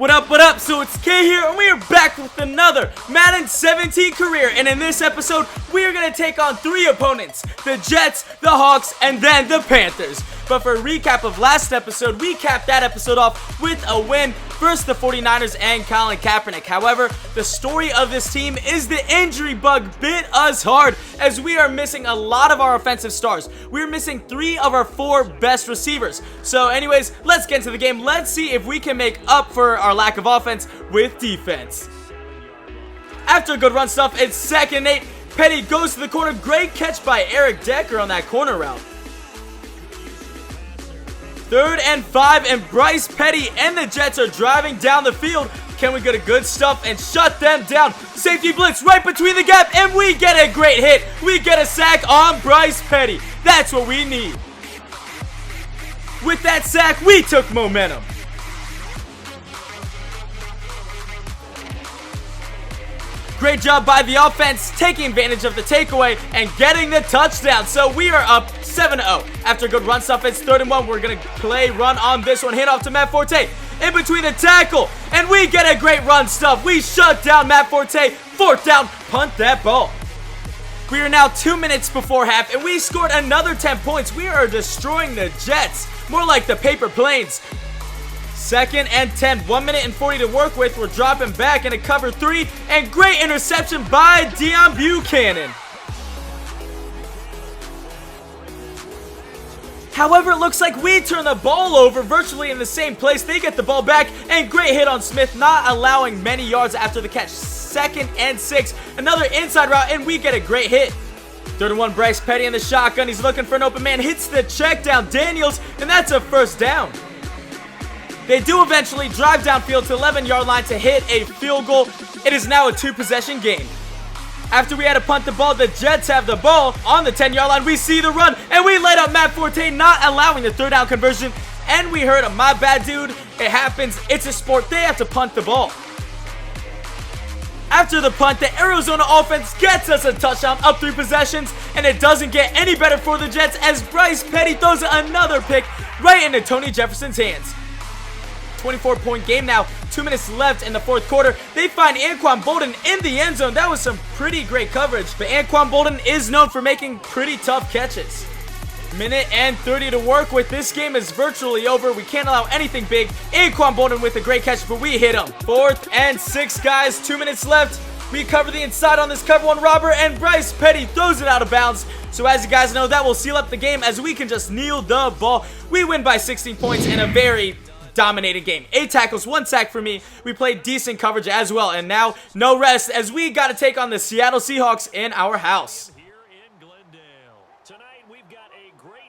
What up? So it's Kay here, and we are back with another Madden 17 career, and in this episode, we are going to take on 3 opponents, the Jets, the Hawks, and then the Panthers. But for a recap of last episode, we capped that episode off with a win versus the 49ers and Colin Kaepernick. However, the story of this team is the injury bug bit us hard, as we are missing a lot of our offensive stars. We're missing 3 of our 4 best receivers. So anyways, let's get into the game. Let's see if we can make up for our lack of offense with defense. After a good run stuff, it's 2nd and 8. Petty goes to the corner. Great catch by Eric Decker on that corner route. 3rd and 5, and Bryce Petty and the Jets are driving down the field. Can we get a good stuff and shut them down? Safety blitz right between the gap, and we get a great hit. We get a sack on Bryce Petty. That's what we need. With that sack, we took momentum. Great job by the offense, taking advantage of the takeaway and getting the touchdown. So we are up 7-0. After a good run stuff, it's 3rd and 1. We're going to play run on this one. Hit off to Matt Forte in between the tackle, and we get a great run stuff. We shut down Matt Forte. 4th down, punt that ball. We are now 2 minutes before half, and we scored another 10 points. We are destroying the Jets, more like the paper planes. 2nd and 10, 1 minute and 40 to work with. We're dropping back in a cover 3, and great interception by Deion Buchanan. However, it looks like we turn the ball over virtually in the same place. They get the ball back, and great hit on Smith, not allowing many yards after the catch. 2nd and 6, another inside route, and we get a great hit. 3rd and 1, Bryce Petty in the shotgun. He's looking for an open man, hits the check down Daniels, and that's a 1st down. They do eventually drive downfield to the 11-yard line to hit a field goal. It is now a 2-possession game. After we had to punt the ball, the Jets have the ball on the 10-yard line. We see the run, and we light up Matt Forte, not allowing the 3rd down conversion. And we hurt him. My bad, dude. It happens. It's a sport. They have to punt the ball. After the punt, the Arizona offense gets us a touchdown, up 3 possessions, and it doesn't get any better for the Jets as Bryce Petty throws another pick right into Tony Jefferson's hands. 24-point game now, 2 minutes left in the 4th quarter. They find Anquan Bolden in the end zone. That was some pretty great coverage, but Anquan Bolden is known for making pretty tough catches. Minute and 30 to work with. This game is virtually over. We can't allow anything big. Anquan Bolden with a great catch, but we hit him. 4th and 6, guys. 2 minutes left. We cover the inside on this cover 1 robber, and Bryce Petty throws it out of bounds. So as you guys know, that will seal up the game as we can just kneel the ball. We win by 16 points in a very dominating game. 8 tackles, 1 sack for me. We played decent coverage as well, and now no rest as we got to take on the Seattle Seahawks in our house.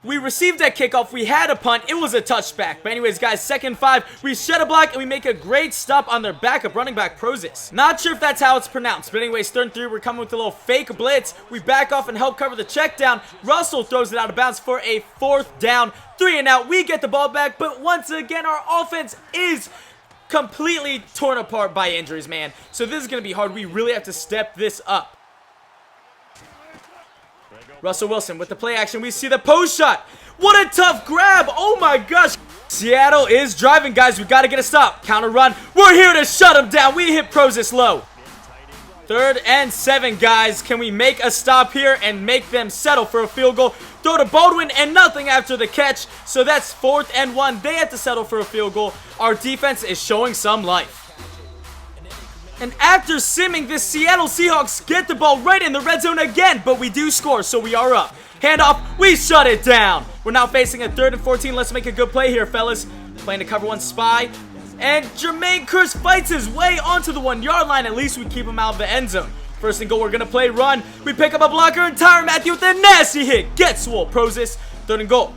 We received that kickoff. We had a punt. It was a touchback. But anyways, guys, 2nd and 5. We shed a block, and we make a great stop on their backup running back, Prozis. Not sure if that's how it's pronounced. But anyways, 3rd and 3. We're coming with a little fake blitz. We back off and help cover the check down. Russell throws it out of bounds for a 4th down. 3 and out. We get the ball back. But once again, our offense is completely torn apart by injuries, man. So this is going to be hard. We really have to step this up. Russell Wilson with the play action. We see the post shot. What a tough grab. Oh my gosh. Seattle is driving, guys. We got to get a stop. Counter run. We're here to shut him down. We hit Prozis low. 3rd and 7, guys. Can we make a stop here and make them settle for a field goal? Throw to Baldwin and nothing after the catch. So that's 4th and 1. They have to settle for a field goal. Our defense is showing some life. And after simming, the Seattle Seahawks get the ball right in the red zone again, but we do score, so we are up. Handoff, we shut it down. We're now facing a 3rd and 14. Let's make a good play here, fellas. Playing to cover 1 spy. And Jermaine Kearse fights his way onto the 1-yard line. At least we keep him out of the end zone. 1st and goal, we're going to play run. We pick up a blocker, and Tyrann Mathieu with a nasty hit. Get swole, Prozis. 3rd and goal.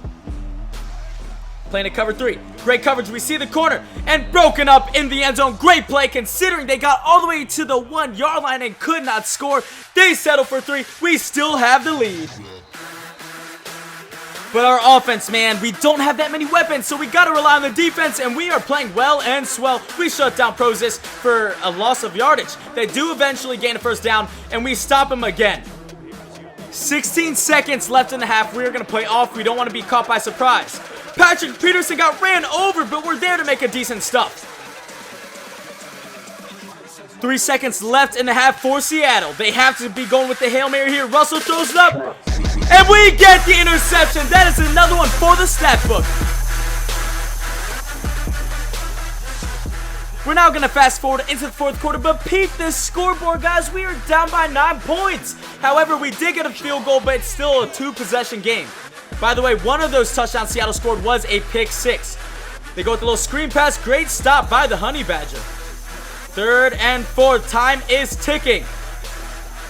Playing to cover 3. Great coverage. We see the corner and broken up in the end zone. Great play considering they got all the way to the 1-yard line and could not score. They settle for 3. We still have the lead. But our offense, man, we don't have that many weapons, so we got to rely on the defense, and we are playing well and swell. We shut down Prozis for a loss of yardage. They do eventually gain a 1st down, and we stop him again. 16 seconds left in the half. We're going to play off. We don't want to be caught by surprise. Patrick Peterson got ran over, but we're there to make a decent stuff. 3 seconds left in the half for Seattle. They have to be going with the Hail Mary here. Russell throws it up, and we get the interception. That is another one for the stat book. We're now going to fast forward into the fourth quarter, but peep this scoreboard, guys. We are down by 9 points. However, we did get a field goal, but it's still a 2-possession game. By the way, one of those touchdowns Seattle scored was a pick 6. They go with a little screen pass. Great stop by the Honey Badger. 3rd and 4. Time is ticking.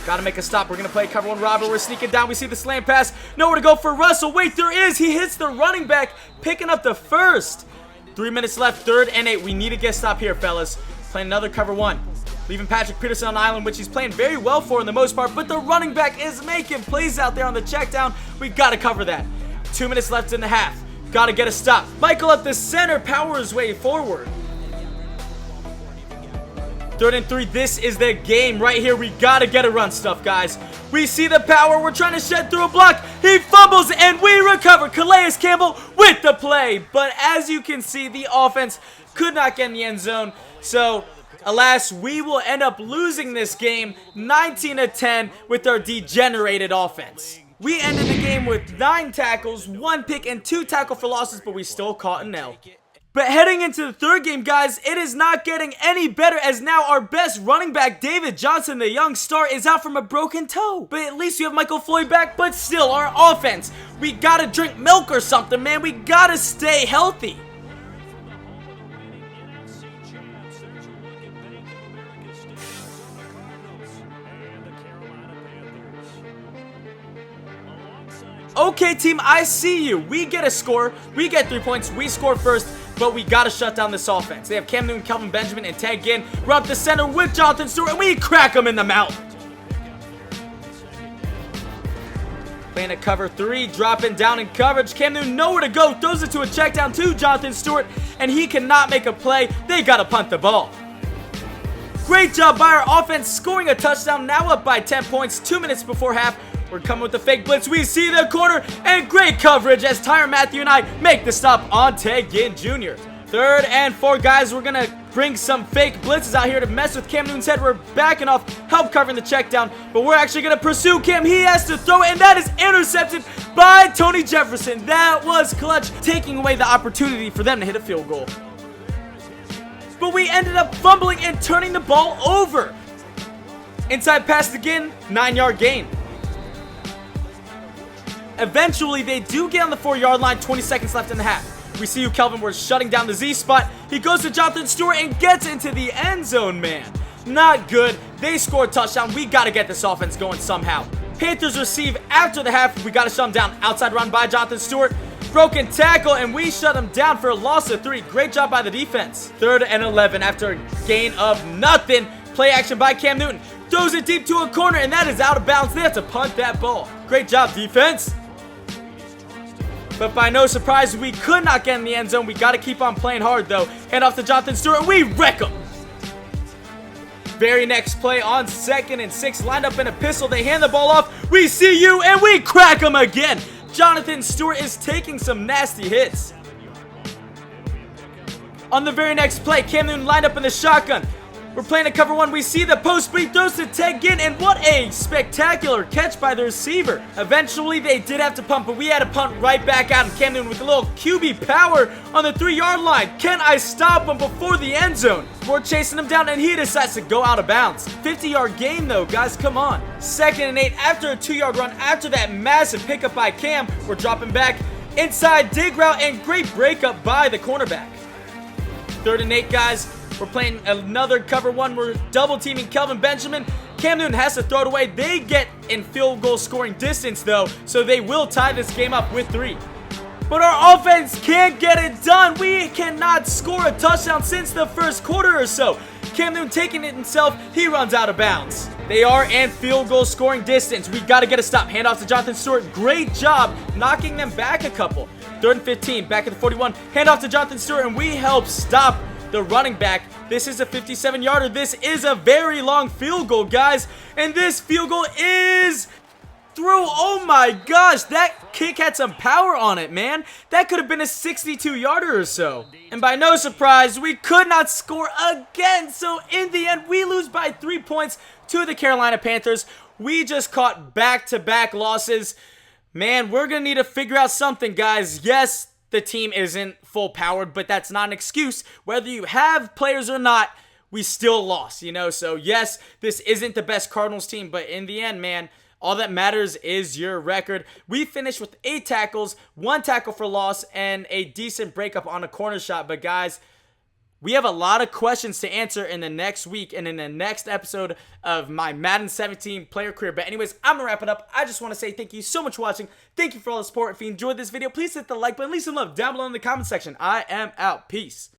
Got to make a stop. We're going to play cover 1 robber. We're sneaking down. We see the slant pass. Nowhere to go for Russell. Wait, there is. He hits the running back, picking up the first. 3 minutes left, 3rd and 8. We need to get a stop here, fellas. Playing another cover 1. Leaving Patrick Peterson on the island, which he's playing very well for in the most part, but the running back is making plays out there on the check down. We got to cover that. 2 minutes left in the half. Got to get a stop. Michael up the center, powers his way forward. 3rd and 3. This is the game right here. We got to get a run stuff, guys. We see the power. We're trying to shed through a block. He fumbles, and we recover. Calais Campbell with the play. But as you can see, the offense could not get in the end zone. So, alas, we will end up losing this game 19-10 with our degenerated offense. We ended the game with 9 tackles, 1 pick, and 2 tackle for losses, but we still caught an L. But heading into the third game, guys, it is not getting any better as now our best running back, David Johnson, the young star, is out from a broken toe. But at least we have Michael Floyd back, but still, our offense, we gotta drink milk or something, man. We gotta stay healthy. Okay, team, I see you. We get a score. We get 3 points. We score first, but we got to shut down this offense. They have Cam Newton, Kelvin Benjamin, and Ted Ginn. We're up the center with Jonathan Stewart, and we crack him in the mouth. Playing a cover 3, dropping down in coverage. Cam Newton nowhere to go. Throws it to a check down to Jonathan Stewart, and he cannot make a play. They got to punt the ball. Great job by our offense, scoring a touchdown. Now up by 10 points, 2 minutes before half. We're coming with the fake blitz. We see the corner and great coverage as Tyron Matthew and I make the stop on Ted Ginn Jr. 3rd and 4, guys. We're going to bring some fake blitzes out here to mess with Cam Newton's head. We're backing off, help covering the check down, but we're actually going to pursue Cam. He has to throw it, and that is intercepted by Tony Jefferson. That was clutch, taking away the opportunity for them to hit a field goal. But we ended up fumbling and turning the ball over. Inside pass again, 9-yard gain. Eventually, they do get on the 4-yard line, 20 seconds left in the half. We see who Kelvin was shutting down the Z spot. He goes to Jonathan Stewart and gets into the end zone, man. Not good. They score a touchdown. We got to get this offense going somehow. Panthers receive after the half. We got to shut them down. Outside run by Jonathan Stewart. Broken tackle, and we shut him down for a loss of 3. Great job by the defense. 3rd and 11 after a gain of nothing. Play action by Cam Newton. Throws it deep to a corner, and that is out of bounds. They have to punt that ball. Great job, defense. But by no surprise, we could not get in the end zone. We got to keep on playing hard, though. Hand off to Jonathan Stewart. We wreck him. Very next play on 2nd and 6. Lined up in a pistol. They hand the ball off. We see you, and we crack him again. Jonathan Stewart is taking some nasty hits. On the very next play, Cam Newton lined up in the shotgun. We're playing a cover 1. We see the post speed, throws to Ted Ginn, and what a spectacular catch by the receiver. Eventually, they did have to punt, but we had to punt right back out. And Cam Newton with a little QB power on the 3-yard line. Can I stop him before the end zone? We're chasing him down, and he decides to go out of bounds. 50-yard gain, though, guys, come on. 2nd and 8 after a 2-yard run. After that massive pickup by Cam, we're dropping back. Inside dig route, and great breakup by the cornerback. 3rd and 8, guys. We're playing another cover 1. We're double teaming Kelvin Benjamin. Cam Newton has to throw it away. They get in field goal scoring distance, though, so they will tie this game up with 3. But our offense can't get it done. We cannot score a touchdown since the first quarter or so. Cam Newton taking it himself. He runs out of bounds. They are in field goal scoring distance. We got to get a stop. Handoff to Jonathan Stewart. Great job knocking them back a couple. 3rd and 15. Back at the 41. Handoff to Jonathan Stewart, and we help stop the running back. This is a 57-yarder. This is a very long field goal, guys. And this field goal is through. Oh my gosh, that kick had some power on it, man. That could have been a 62-yarder or so. And by no surprise, we could not score again. So in the end, we lose by 3 points to the Carolina Panthers. We just caught back-to-back losses. Man, we're going to need to figure out something, guys. Yes, the team isn't full-powered, but that's not an excuse. Whether you have players or not, we still lost, you know? So, yes, this isn't the best Cardinals team, but in the end, man, all that matters is your record. We finished with 8 tackles, 1 tackle for loss, and a decent breakup on a corner shot. But, guys, we have a lot of questions to answer in the next week and in the next episode of my Madden 17 player career. But anyways, I'm going to wrap it up. I just want to say thank you so much for watching. Thank you for all the support. If you enjoyed this video, please hit the like button. Leave some love down below in the comment section. I am out. Peace.